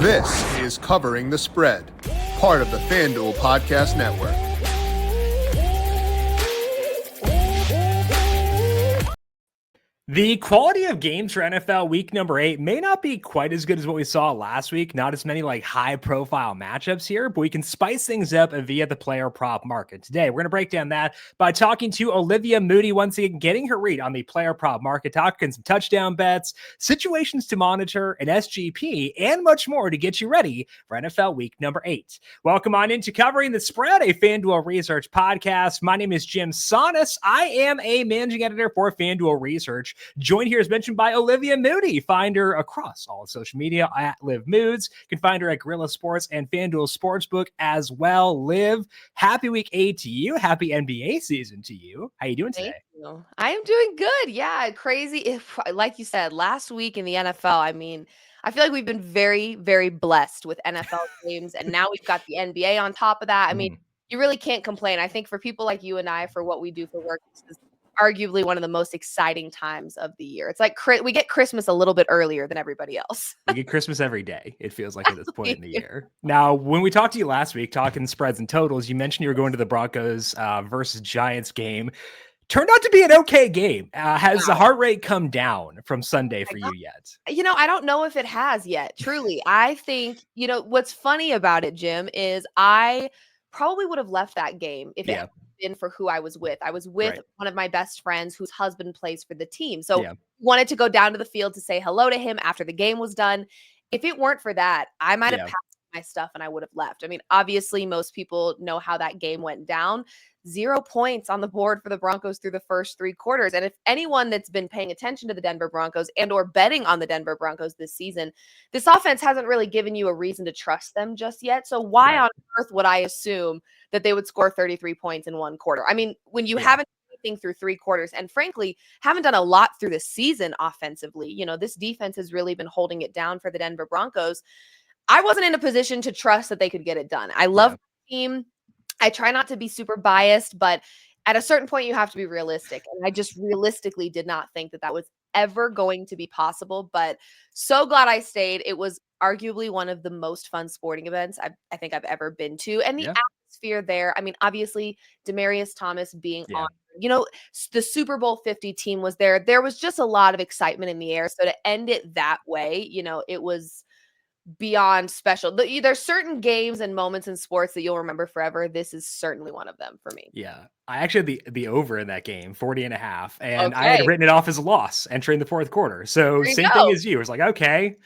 This is Covering the Spread, part of the FanDuel Podcast Network. The quality of games for NFL week number 8 may not be quite as good as what we saw last week. Not as many high profile matchups here, but we can spice things up via the player prop market. Today, we're going to break down that by talking to Olivia Moody, once again, getting her read on the player prop market, talking some touchdown bets, situations to monitor, an SGP, and much more to get you ready for NFL week number 8. Welcome on into Covering the Spread, a FanDuel Research podcast. My name is JimSannes. I am a managing editor for FanDuel Research. Joined here, as mentioned, by Olivia Moody. Find her across all social media at livmoods. You can find her at Guerrilla Sports and FanDuel Sportsbook as well. Liv, happy week 8 to you. Happy NBA season to you. How you doing today? Thank you. I am doing good. Yeah, crazy. Like you said, last week in the NFL, I feel like we've been very, very blessed with NFL games, and now we've got the NBA on top of that. You really can't complain. I think for people like you and I, for what we do for work, this is arguably one of the most exciting times of the year. It's like we get Christmas a little bit earlier than everybody else. We get Christmas every day, it feels like, at this point in the year. Now, when we talked to you last week, talking spreads and totals, you mentioned you were going to the Broncos versus Giants game. Turned out to be an okay game. Has the heart rate come down from Sunday for you yet? I don't know if it has yet. Truly, I think, what's funny about it, Jim, is I probably would have left that game if it had been for who I was with. I was with one of my best friends whose husband plays for the team. So wanted to go down to the field to say hello to him after the game was done. If it weren't for that, I might have packed my stuff and I would have left. Obviously, most people know how that game went down. 0 points on the board for the Broncos through the first 3 quarters. And if anyone that's been paying attention to the Denver Broncos and or betting on the Denver Broncos this season, this offense hasn't really given you a reason to trust them just yet. So why on earth would I assume that they would score 33 points in 1 quarter? When you haven't done anything through 3 quarters and frankly haven't done a lot through the season offensively, this defense has really been holding it down for the Denver Broncos. I wasn't in a position to trust that they could get it done. I love the team. I try not to be super biased, but at a certain point, you have to be realistic. And I just realistically did not think that was ever going to be possible. But so glad I stayed. It was arguably one of the most fun sporting events I think I've ever been to. And the atmosphere there, obviously, Demaryius Thomas being on, the Super Bowl 50 team was there. There was just a lot of excitement in the air. So to end it that way, it was beyond special. There's certain games and moments in sports that you'll remember forever. This is certainly one of them for me. Yeah. I actually had the over in that game, 40.5, and I had written it off as a loss entering the 4th quarter. So same thing as you. It was like, okay,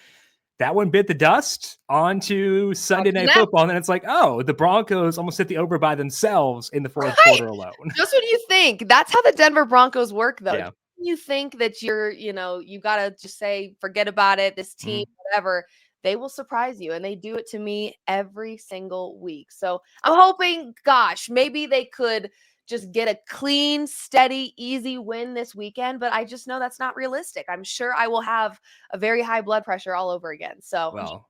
that one bit the dust. On to Sunday Night Football. And then it's like, oh, the Broncos almost hit the over by themselves in the 4th quarter alone. Just when you think. That's how the Denver Broncos work, though. Yeah. You think that you got to just say, forget about it, this team, whatever. They will surprise you, and they do it to me every single week. So I'm hoping, gosh, maybe they could just get a clean, steady, easy win this weekend, but I just know that's not realistic. I'm sure I will have a very high blood pressure all over again. So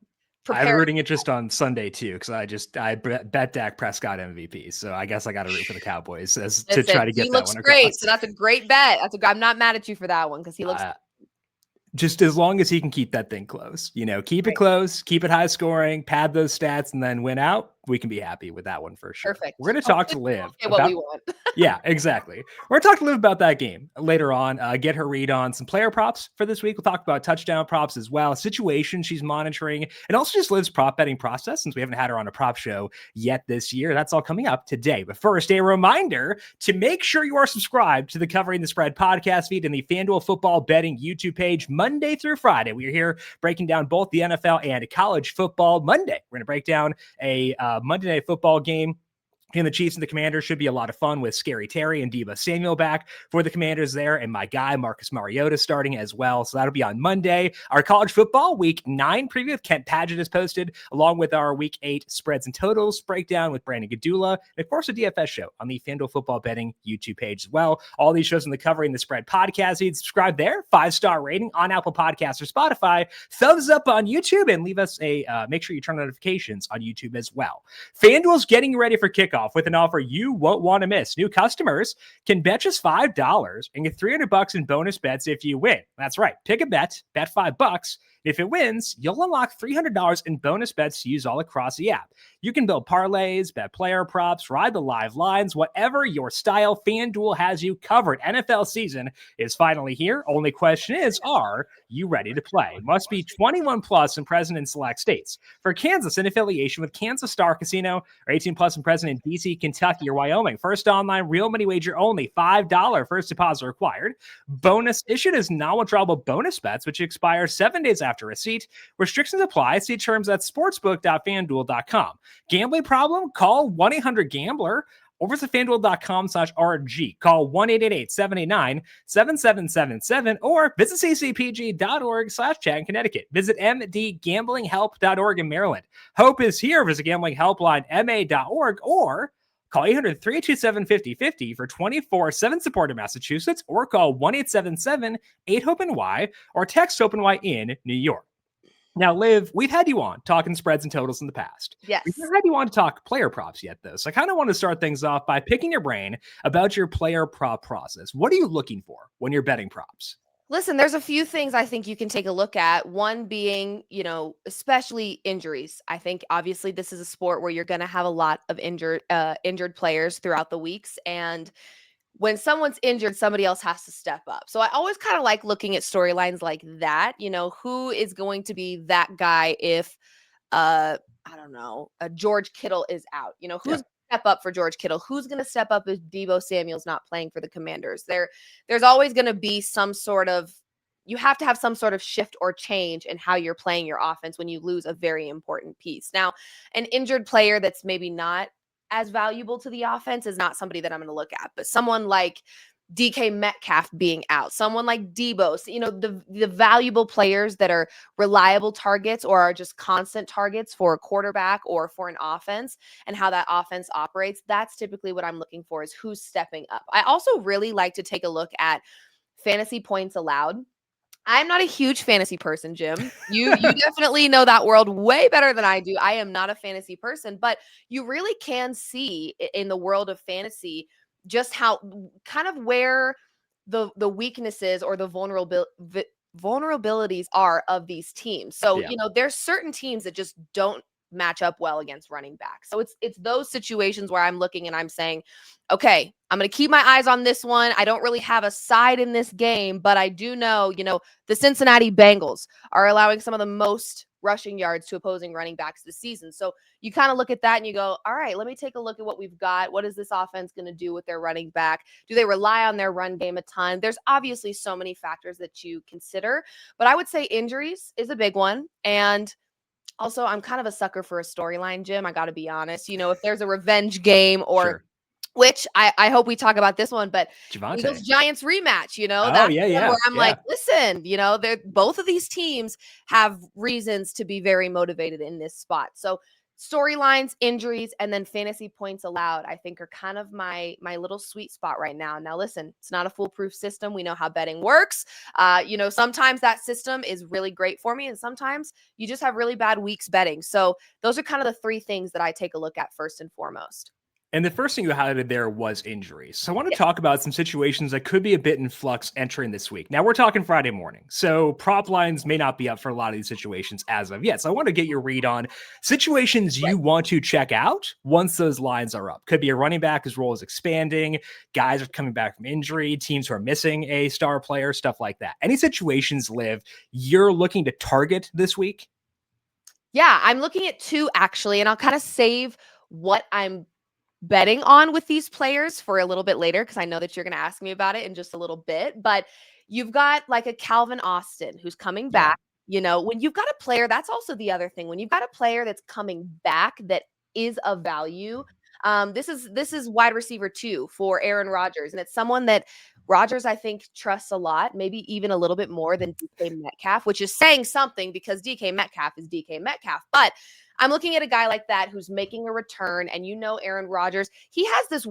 I have rooting interest on Sunday too, because I bet Dak Prescott MVP. So I guess I got to root for the Cowboys to try to get that one across. He looks great, so that's a great bet. I'm not mad at you for that one because he looks just as long as he can keep that thing close, keep it close, keep it high scoring, pad those stats, and then win out. We can be happy with that one for sure. Perfect. We're going to talk to Liv. What we want. Yeah, exactly. We're going to talk to Liv about that game later on, get her read on some player props for this week. We'll talk about touchdown props as well, situations she's monitoring, and also just Liv's prop betting process, since we haven't had her on a prop show yet this year. That's all coming up today. But first, a reminder to make sure you are subscribed to the Covering the Spread podcast feed and the FanDuel Football Betting YouTube page Monday through Friday. We are here breaking down both the NFL and college football. Monday, we're going to break down a Monday Night Football game. And the Chiefs and the Commanders should be a lot of fun with Scary Terry and Deebo Samuel back for the Commanders there. And my guy, Marcus Mariota, starting as well. So that'll be on Monday. Our college football week 9 preview with Kent Padgett is posted, along with our week 8 spreads and totals breakdown with Brandon Gadula. And of course, a DFS show on the FanDuel Football Betting YouTube page as well. All these shows in the Covering the Spread podcast feed. Subscribe there, 5-star rating on Apple Podcasts or Spotify. Thumbs up on YouTube, and leave us make sure you turn on notifications on YouTube as well. FanDuel's getting ready for kickoff with an offer you won't want to miss. New customers can bet just $5 and get $300 in bonus bets if you win. That's right. Pick a bet $5, If it wins, you'll unlock $300 in bonus bets to use all across the app. You can build parlays, bet player props, ride the live lines, whatever your style, FanDuel has you covered. NFL season is finally here. Only question is, are you ready to play? Must be 21 plus and present in select states. For Kansas, in affiliation with Kansas Star Casino, or 18 plus and present in DC, Kentucky, or Wyoming. First online real money wager only, $5 first deposit required. Bonus issued as non-withdrawable bonus bets, which expire 7 days after receipt. Restrictions apply. See terms at sportsbook.fanduel.com. Gambling problem? Call 1-800-GAMBLER or visit fanduel.com/RG. Call 1-888-789-7777 or visit ccpg.org/chat in Connecticut. Visit mdgamblinghelp.org in Maryland. Hope is here. Visit gamblinghelpline.ma.org or call 800-327-5050 for 24/7 support in Massachusetts, or call 1-877-8-HOPE-NY or text HOPE-NY in New York. Now, Liv, we've had you on talking spreads and totals in the past. Yes. We've never had you on to talk player props yet, though. So I kind of want to start things off by picking your brain about your player prop process. What are you looking for when you're betting props? Listen, there's a few things I think you can take a look at. One being, especially injuries. I think obviously this is a sport where you're going to have a lot of injured players throughout the weeks. And when someone's injured, somebody else has to step up. So I always kind of like looking at storylines like that. Who is going to be that guy if, I don't know, George Kittle is out? Who's going to step up for George Kittle? Who's going to step up if Deebo Samuel's not playing for the Commanders? There's always going to be you have to have some sort of shift or change in how you're playing your offense when you lose a very important piece. Now, an injured player that's maybe not as valuable to the offense is not somebody that I'm going to look at, but someone like DK Metcalf being out, someone like Deebo, the valuable players that are reliable targets or are just constant targets for a quarterback or for an offense and how that offense operates. That's typically what I'm looking for, is who's stepping up. I also really like to take a look at fantasy points allowed. I'm not a huge fantasy person, Jim. You definitely know that world way better than I do. I am not a fantasy person, but you really can see in the world of fantasy just how kind of where the weaknesses or the vulnerabilities are of these teams. So, there's certain teams that just don't match up well against running back. So it's those situations where I'm looking and I'm saying, okay, I'm going to keep my eyes on this one. I don't really have a side in this game, but I do know, the Cincinnati Bengals are allowing some of the most rushing yards to opposing running backs this season. So you kind of look at that and you go, all right, let me take a look at what we've got. What is this offense going to do with their running back? Do they rely on their run game a ton? There's obviously so many factors that you consider, but I would say injuries is a big one. And also, I'm kind of a sucker for a storyline, Jim. I got to be honest. If there's a revenge game or Sure. Which I hope we talk about this one, but Javonte. Giants rematch, Oh, that's yeah. where I'm like, listen, both of these teams have reasons to be very motivated in this spot. So storylines, injuries, and then fantasy points allowed, I think, are kind of my little sweet spot right now. Now, listen, it's not a foolproof system. We know how betting works. Sometimes that system is really great for me, and sometimes you just have really bad weeks betting. So those are kind of the three things that I take a look at first and foremost. And the first thing you highlighted there was injuries. So I want to talk about some situations that could be a bit in flux entering this week. Now, we're talking Friday morning, so prop lines may not be up for a lot of these situations as of yet. So I want to get your read on situations you want to check out once those lines are up. Could be a running back whose role is expanding, guys are coming back from injury, teams who are missing a star player, stuff like that. Any situations, Liv, you're looking to target this week? Yeah, I'm looking at two, actually, and I'll kind of save what I'm betting on with these players for a little bit later, because I know that you're going to ask me about it in just a little bit. But you've got like a Calvin Austin who's coming back. When you've got a player, that's also the other thing. When you've got a player that's coming back that is of value, this is wide receiver 2 for Aaron Rodgers, and it's someone that Rodgers, I think, trusts a lot, maybe even a little bit more than DK Metcalf, which is saying something because DK Metcalf is DK Metcalf. But I'm looking at a guy like that who's making a return, and Aaron Rodgers, he has this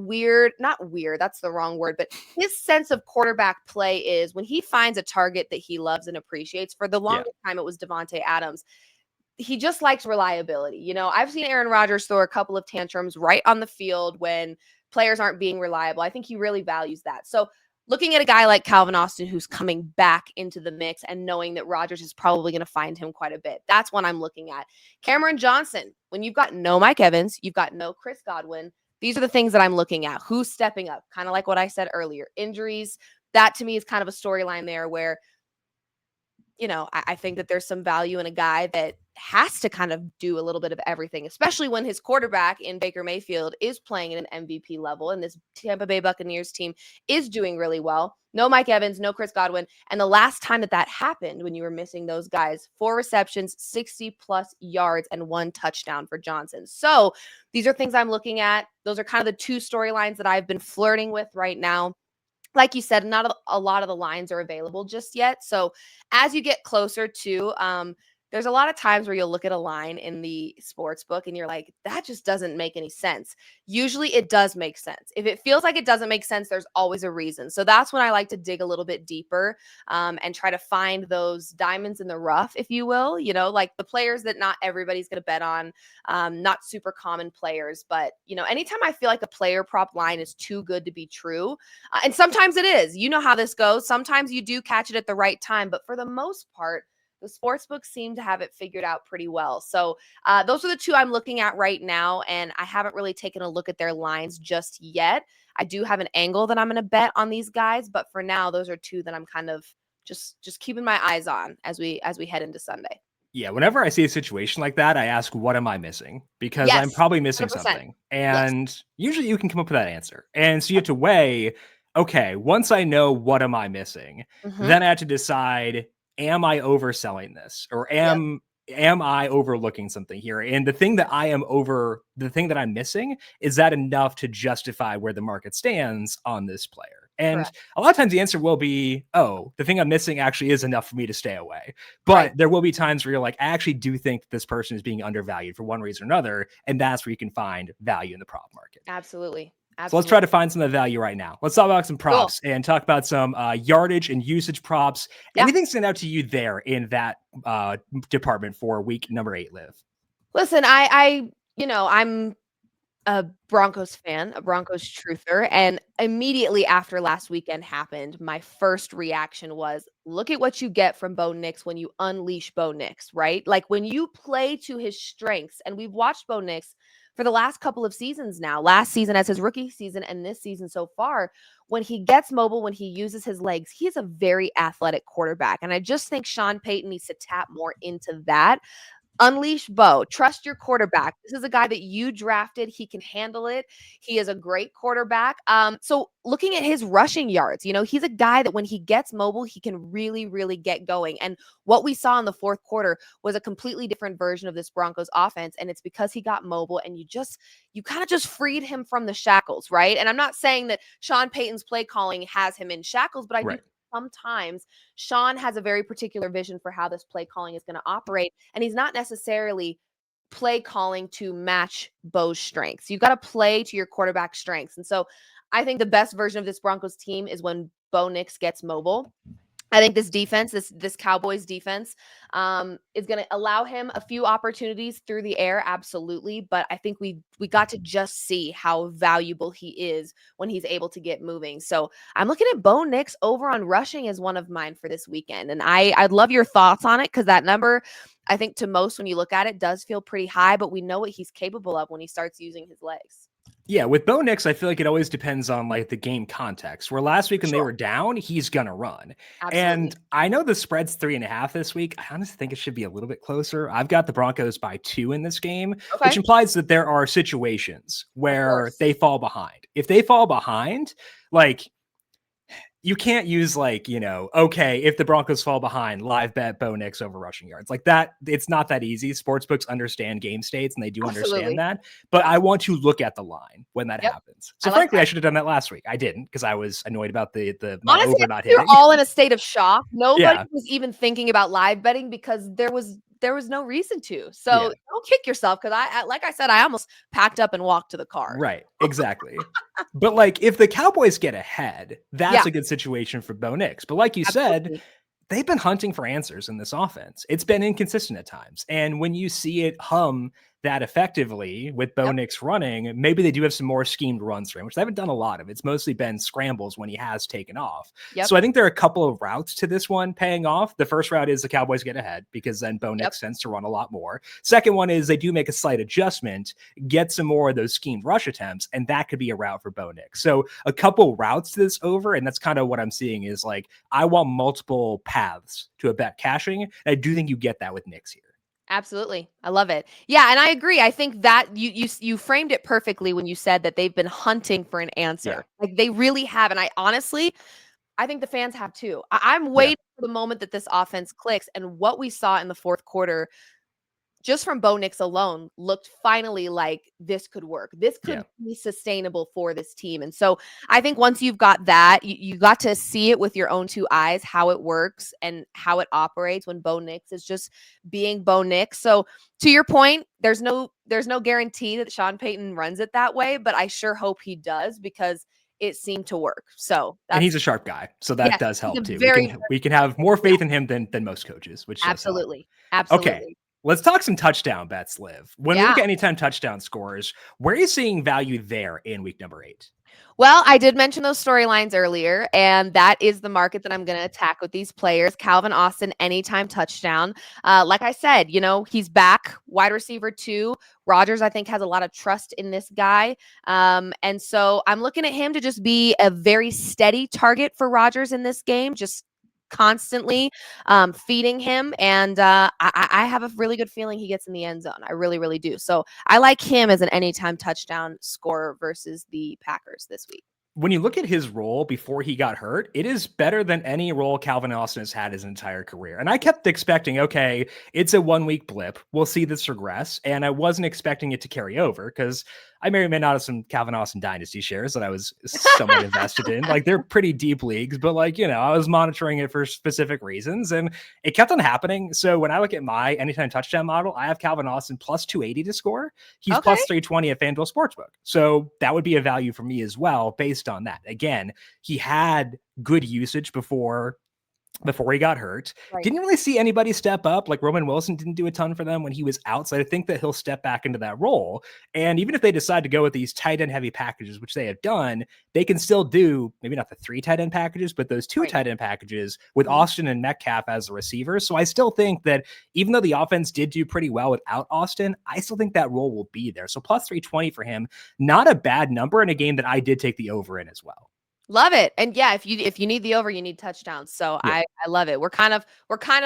not weird, that's the wrong word, but his sense of quarterback play is when he finds a target that he loves and appreciates. For the longest time, it was Devontae Adams. He just likes reliability. I've seen Aaron Rodgers throw a couple of tantrums right on the field when players aren't being reliable. I think he really values that. So looking at a guy like Calvin Austin who's coming back into the mix and knowing that Rodgers is probably going to find him quite a bit. That's what I'm looking at. Cameron Johnson, when you've got no Mike Evans, you've got no Chris Godwin, these are the things that I'm looking at. Who's stepping up? Kind of like what I said earlier. Injuries, that to me is kind of a storyline there where, you know, I think that there's some value in a guy that has to kind of do a little bit of everything, especially when his quarterback in Baker Mayfield is playing at an MVP level and this Tampa Bay Buccaneers team is doing really well. No Mike Evans, no Chris Godwin. And the last time that happened, when you were missing those guys, 4 receptions, 60 plus yards, and 1 touchdown for Johnson. So these are things I'm looking at. Those are kind of the 2 storylines that I've been flirting with right now. Like you said, not a lot of the lines are available just yet. So as you get closer to, there's a lot of times where you'll look at a line in the sports book and you're like, that just doesn't make any sense. Usually it does make sense. If it feels like it doesn't make sense, there's always a reason. So that's when I like to dig a little bit deeper and try to find those diamonds in the rough, if you will, you know, like the players that not everybody's going to bet on, not super common players. But, you know, anytime I feel like a player prop line is too good to be true, and sometimes it is, you know how this goes. Sometimes you do catch it at the right time, but for the most part, the sports books seem to have it figured out pretty well. So those are the 2 I'm looking at right now, and I haven't really taken a look at their lines just yet. I do have an angle that I'm going to bet on these guys, but for now, those are 2 that I'm kind of just keeping my eyes on as we head into Sunday. Yeah, whenever I see a situation like that, I ask, what am I missing? Because Yes, I'm probably missing 100%. something. And usually you can come up with that answer. And so you have to weigh, okay, once I know what am I missing, then I have to decide, am I overselling this? Or am I overlooking something here? And the thing that I'm missing, is that enough to justify where the market stands on this player? And a lot of times the answer will be, oh, the thing I'm missing actually is enough for me to stay away. But there will be times where you're like, I actually do think this person is being undervalued for one reason or another. And that's where you can find value in the prop market. Absolutely. So let's try to find some of the value right now. Let's talk about some props and talk about some yardage and usage props. Anything stand out to you there in that department for week number 8, Liv? Listen, I'm a Broncos fan, a Broncos truther. And immediately after last weekend happened, my first reaction was, look at what you get from Bo Nix when you unleash Bo Nix, right? Like when you play to his strengths, and we've watched Bo Nix for the last couple of seasons now, last season as his rookie season and this season so far, when he gets mobile, when he uses his legs, he is a very athletic quarterback. And I just think Sean Payton needs to tap more into that. Unleash Bo. Trust your quarterback. This is a guy that you drafted. He can handle it. He is a great quarterback. So looking at his rushing yards, you know, he's a guy that when he gets mobile, he can really, really get going. And what we saw in the 4th quarter was a completely different version of this Broncos offense. And it's because he got mobile and you kind of just freed him from the shackles, right? And I'm not saying that Sean Payton's play calling has him in shackles, but I do sometimes Sean has a very particular vision for how this play calling is going to operate. And he's not necessarily play calling to match Bo's strengths. You've got to play to your quarterback's strengths. And so I think the best version of this Broncos team is when Bo Nix gets mobile. I think this defense, this Cowboys defense, is going to allow him a few opportunities through the air, absolutely. But I think we got to just see how valuable he is when he's able to get moving. So I'm looking at Bo Nix over on rushing as one of mine for this weekend, and I'd love your thoughts on it because that number, I think to most when you look at it, does feel pretty high. But we know what he's capable of when he starts using his legs. Yeah, with Bo Nix, I feel like it always depends on like the game context. Where last week when they were down, he's gonna run. Absolutely. And I know the spread's 3.5 this week. I honestly think it should be a little bit closer. I've got the Broncos by 2 in this game, which implies that there are situations where they fall behind. If they fall behind, like you can't use like, you know, okay, if the Broncos fall behind, live bet Bo Nix over rushing yards. Like that, it's not that easy. Sportsbooks understand game states and they do understand that. But I want to look at the line when that happens. So frankly, I should have done that last week. I didn't because I was annoyed about the honestly, over not hitting. You're all in a state of shock. Nobody was even thinking about live betting because there was no reason to. So don't kick yourself because like I said, I almost packed up and walked to the car. Right. Exactly. But like if the Cowboys get ahead, that's a good situation for Bo Nix. But like you said, they've been hunting for answers in this offense. It's been inconsistent at times. And when you see it hum that effectively with Bo Nix running, maybe they do have some more schemed runs for him, which they haven't done a lot of. It's mostly been scrambles when he has taken off. So I think there are a couple of routes to this one paying off. The first route is the Cowboys get ahead because then Bo Nix tends to run a lot more. Second one is they do make a slight adjustment, get some more of those schemed rush attempts, and that could be a route for Bo Nix. So a couple routes to this over, and that's kind of what I'm seeing is like, I want multiple paths to a bet cashing. And I do think you get that with Nix here. Absolutely. I love it. Yeah, and I agree. I think that you framed it perfectly when you said that they've been hunting for an answer. Like they really have. And I think the fans have too. I'm waiting for the moment that this offense clicks. And what we saw in the fourth quarter, just from Bo Nix alone, looked finally like this could work. This could be sustainable for this team. And so I think once you've got that, you got to see it with your own two eyes, how it works and how it operates when Bo Nix is just being Bo Nix. So to your point, there's no guarantee that Sean Payton runs it that way, but I sure hope he does because it seemed to work. So and he's a sharp guy, so that does help too. We can have more faith in him than most coaches, which absolutely. Okay. Let's talk some touchdown bets, Liv. When we look at anytime touchdown scores, where are you seeing value there in week number 8? Well, I did mention those storylines earlier, and that is the market that I'm going to attack with these players. Calvin Austin, anytime touchdown. Like I said, he's back, wide receiver 2. Rodgers, I think, has a lot of trust in this guy. And so I'm looking at him to just be a very steady target for Rodgers in this game, just constantly feeding him. And I have a really good feeling he gets in the end zone. I really, really do. So I like him as an anytime touchdown scorer versus the Packers this week. When you look at his role before he got hurt, it is better than any role Calvin Austin has had his entire career. And I kept expecting, okay, it's a 1-week blip. We'll see this regress. And I wasn't expecting it to carry over because I may or may not have some Calvin Austin dynasty shares that I was somewhat invested in. Like they're pretty deep leagues, but I was monitoring it for specific reasons and it kept on happening. So when I look at my anytime touchdown model, I have Calvin Austin plus 280 to score. He's plus 320 at FanDuel Sportsbook. So that would be a value for me as well based on that. Again, he had good usage before he got hurt. Didn't really see anybody step up. Like Roman Wilson didn't do a ton for them when he was out. So I think that he'll step back into that role. And even if they decide to go with these tight end heavy packages, which they have done, they can still do maybe not the 3 tight end packages, but those 2 tight end packages with Austin and Metcalf as the receivers. So I still think that even though the offense did do pretty well without Austin, I still think that role will be there. So plus 320 for him, not a bad number in a game that I did take the over in as well. Love it. And yeah, if you need the over, you need touchdowns. So I love it. We're kind of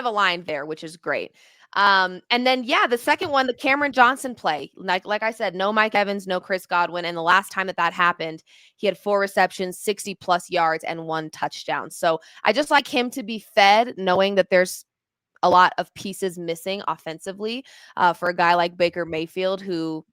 aligned there, which is great. And then the second one, the Cameron Johnson play. Like I said, no Mike Evans, no Chris Godwin. And the last time that happened, he had 4 receptions, 60 plus yards, and 1 touchdown. So I just like him to be fed, knowing that there's a lot of pieces missing offensively for a guy like Baker Mayfield, who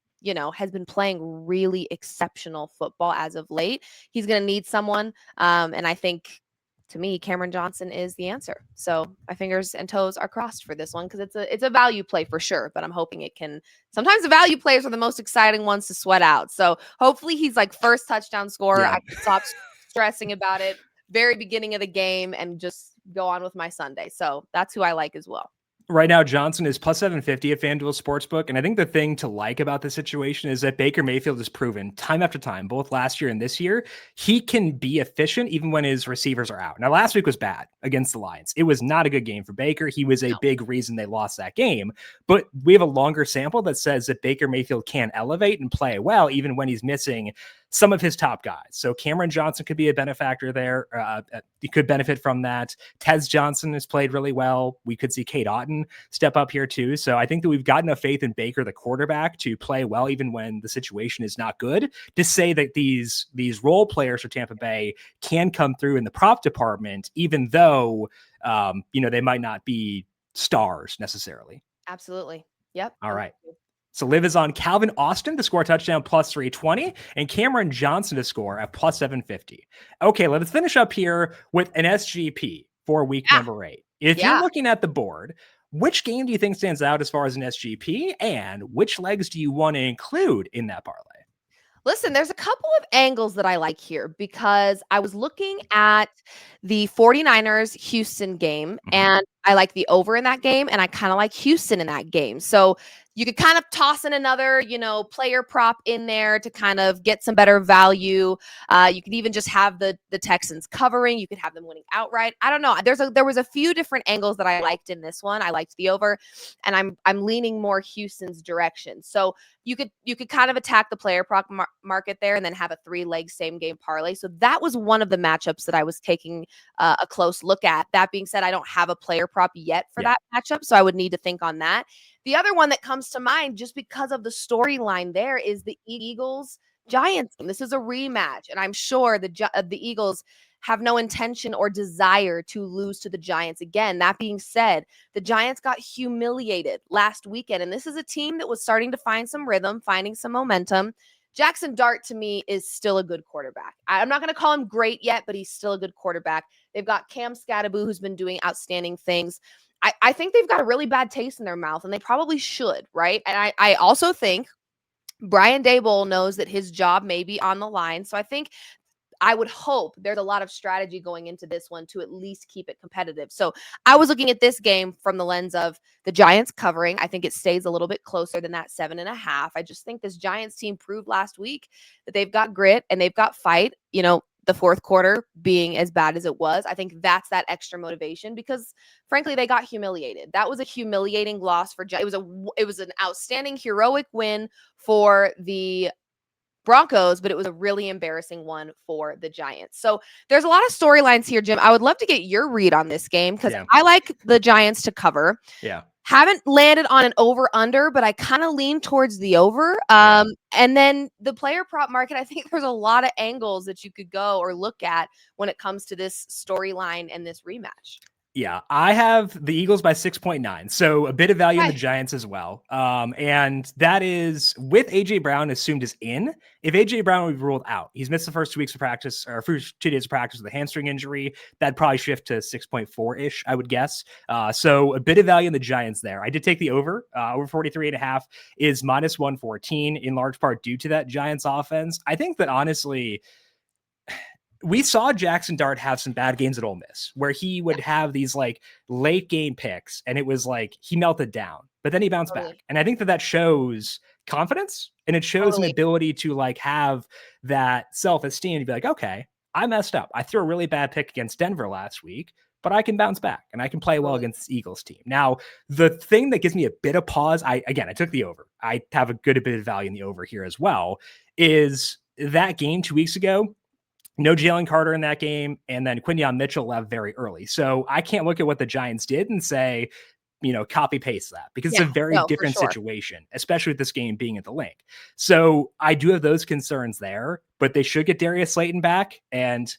has been playing really exceptional football as of late. He's going to need someone. And I think, to me, Cameron Johnson is the answer. So my fingers and toes are crossed for this one because it's a value play for sure. But I'm hoping it can. Sometimes the value plays are the most exciting ones to sweat out. So hopefully he's like first touchdown scorer. I can stop stressing about it very beginning of the game and just go on with my Sunday. So that's who I like as well. Right now, Johnson is plus 750 at FanDuel Sportsbook. And I think the thing to like about this situation is that Baker Mayfield has proven time after time, both last year and this year, he can be efficient even when his receivers are out. Now, last week was bad against the Lions. It was not a good game for Baker. He was a big reason they lost that game. But we have a longer sample that says that Baker Mayfield can elevate and play well, even when he's missing some of his top guys. So Cameron Johnson could be a benefactor there. He could benefit from that. Tez Johnson has played really well. We could see Kate Otten step up here too. So I think that we've got enough faith in Baker, the quarterback, to play well, even when the situation is not good, to say that these role players for Tampa Bay can come through in the prop department, even though, they might not be stars necessarily. Absolutely. Yep. All right. So Liv is on Calvin Austin to score a touchdown plus 320 and Cameron Johnson to score at plus 750. Okay, let's finish up here with an SGP for week number 8. If you're looking at the board, which game do you think stands out as far as an SGP and which legs do you want to include in that parlay? Listen, there's a couple of angles that I like here because I was looking at the 49ers Houston game and I like the over in that game, and I kind of like Houston in that game. So you could kind of toss in another, player prop in there to kind of get some better value. You could even just have the Texans covering. You could have them winning outright. I don't know. There was a few different angles that I liked in this one. I liked the over, and I'm leaning more Houston's direction. So you could kind of attack the player prop market there, and then have a 3-leg same game parlay. So that was one of the matchups that I was taking a close look at. That being said, I don't have a player prop yet for that matchup, so I would need to think on that. The other one that comes to mind, just because of the storyline there, is the Eagles Giants. This is a rematch, and I'm sure the Eagles have no intention or desire to lose to the Giants again. That being said, the Giants got humiliated last weekend, and this is a team that was starting to find some rhythm, finding some momentum. Jackson Dart, to me, is still a good quarterback. I'm not going to call him great yet, but he's still a good quarterback. They've got Cam Scatteraboo, who's been doing outstanding things. I think they've got a really bad taste in their mouth, and they probably should, right? And I also think Brian Daboll knows that his job may be on the line. So I would hope there's a lot of strategy going into this one to at least keep it competitive. So I was looking at this game from the lens of the Giants covering. I think it stays a little bit closer than that 7.5. I just think this Giants team proved last week that they've got grit and they've got fight. The fourth quarter being as bad as it was, I think that's that extra motivation, because frankly, they got humiliated. That was a humiliating loss for It was an outstanding heroic win for the Broncos, but it was a really embarrassing one for the Giants. So there's a lot of storylines here, Jim. I would love to get your read on this game, because I like the Giants to cover. Yeah. Haven't landed on an over-under, but I kind of lean towards the over. And then the player prop market, I think there's a lot of angles that you could go or look at when it comes to this storyline and this rematch. Yeah, I have the Eagles by 6.9, so a bit of value in the Giants as well. And that is with A.J. Brown assumed as in. If A.J. Brown would be ruled out, he's missed the first 2 weeks of practice, or first 2 days of practice with a hamstring injury, that'd probably shift to 6.4-ish, I would guess. So a bit of value in the Giants there. I did take the over 43.5 is minus 114, in large part due to that Giants offense. I think that honestly, we saw Jackson Dart have some bad games at Ole Miss where he would have these like late game picks, and it was like he melted down, but then he bounced back. And I think that shows confidence, and it shows an ability to like have that self-esteem to be like, okay, I messed up. I threw a really bad pick against Denver last week, but I can bounce back and I can play well against the Eagles team. Now, the thing that gives me a bit of pause, I took the over. I have a good bit of value in the over here as well, is that game 2 weeks ago. No Jalen Carter in that game, and then Quinyon Mitchell left very early. So I can't look at what the Giants did and say, copy paste that, because it's a very different situation, especially with this game being at the link. So I do have those concerns there, but they should get Darius Slayton back, and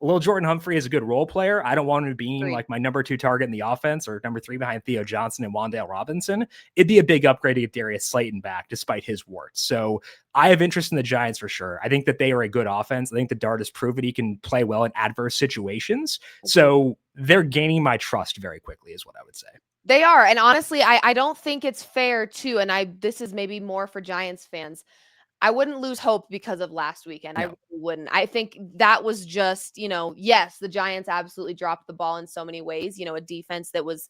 Lil Jordan Humphrey is a good role player. I don't want him being like my number 2 target in the offense, or number 3 behind Theo Johnson and Wan'Dale Robinson. It'd be a big upgrade to get Darius Slayton back despite his warts. So I have interest in the Giants for sure. I think that they are a good offense. I think the Dart has proven he can play well in adverse situations. So they're gaining my trust very quickly is what I would say. They are. And honestly, I don't think it's fair to, and this is maybe more for Giants fans, I wouldn't lose hope because of last weekend. No. I really wouldn't. I think that was just, yes, the Giants absolutely dropped the ball in so many ways. A defense that was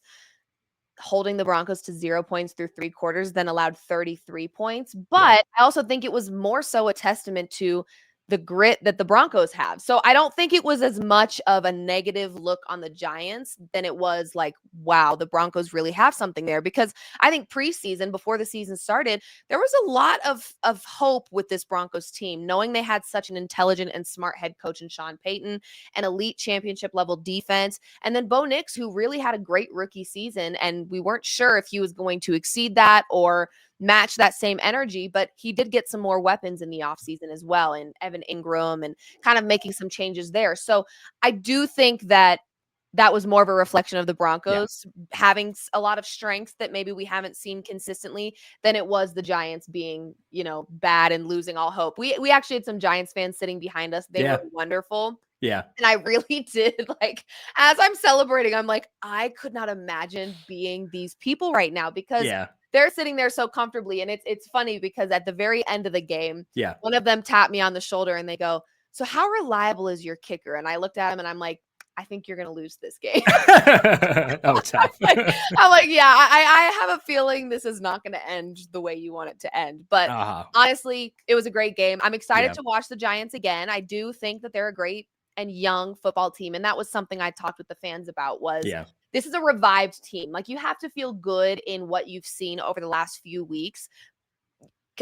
holding the Broncos to 0 points through 3 quarters, then allowed 33 points. But I also think it was more so a testament to the grit that the Broncos have. So I don't think it was as much of a negative look on the Giants than it was like, wow, the Broncos really have something there. Because I think preseason, before the season started, there was a lot of hope with this Broncos team, knowing they had such an intelligent and smart head coach in Sean Payton, an elite championship level defense, and then Bo Nix, who really had a great rookie season. And we weren't sure if he was going to exceed that or match that same energy, but he did get some more weapons in the offseason as well, and Evan Ingram, and kind of making some changes there. So I do think that was more of a reflection of the Broncos having a lot of strengths that maybe we haven't seen consistently than it was the Giants being, bad and losing all hope. We actually had some Giants fans sitting behind us. They were wonderful. Yeah. And I really did, like, as I'm celebrating, I'm like, I could not imagine being these people right now, because they're sitting there so comfortably. And it's funny because at the very end of the game, one of them tapped me on the shoulder and they go, so how reliable is your kicker? And I looked at him and I'm like, I think you're going to lose this game. Oh, tough. I'm like, yeah, I have a feeling this is not going to end the way you want it to end. But honestly, it was a great game. I'm excited to watch the Giants again. I do think that they're a great and young football team. And that was something I talked with the fans about was this is a revived team. Like, you have to feel good in what you've seen over the last few weeks.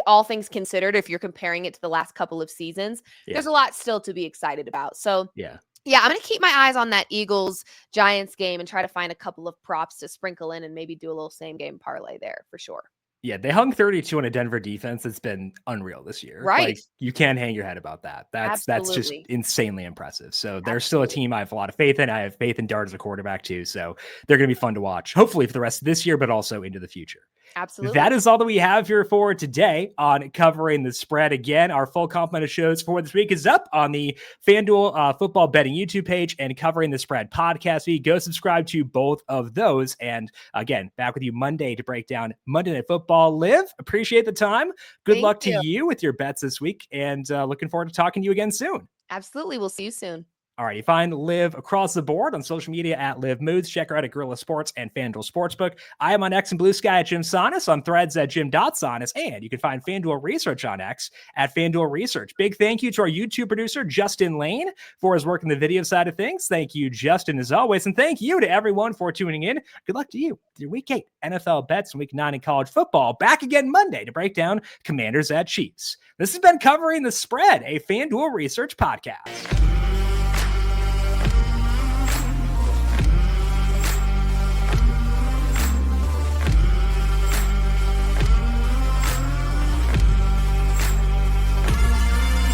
All things considered, if you're comparing it to the last couple of seasons, there's a lot still to be excited about. So yeah, I'm going to keep my eyes on that Eagles-Giants game and try to find a couple of props to sprinkle in and maybe do a little same game parlay there for sure. Yeah, they hung 32 on a Denver defense that's been unreal this year. Right. Like, you can't hang your head about that. That's just insanely impressive. So they're still a team I have a lot of faith in. I have faith in Dart as a quarterback too. So they're going to be fun to watch, hopefully for the rest of this year, but also into the future. Absolutely. That is all that we have here for today on Covering the Spread. Again, our full complement of shows for this week is up on the FanDuel football betting YouTube page and Covering the Spread podcast feed. Go subscribe to both of those. And again, back with you Monday to break down Monday Night Football. Liv, appreciate the time. Good luck to you with your bets this week. And looking forward to talking to you again soon. Absolutely. We'll see you soon. All right, you find Liv across the board on social media at livmoods. Check her out at Gorilla Sports and FanDuel Sportsbook. I am on X and Blue Sky at JimSannes, on Threads at Jim.Sannes, and you can find FanDuel Research on X at FanDuel Research. Big thank you to our YouTube producer, Justin Lane, for his work in the video side of things. Thank you, Justin, as always, and thank you to everyone for tuning in. Good luck to you with your Week 8 NFL bets and Week 9 in college football. Back again Monday to break down Commanders at Chiefs. This has been Covering the Spread, a FanDuel Research podcast.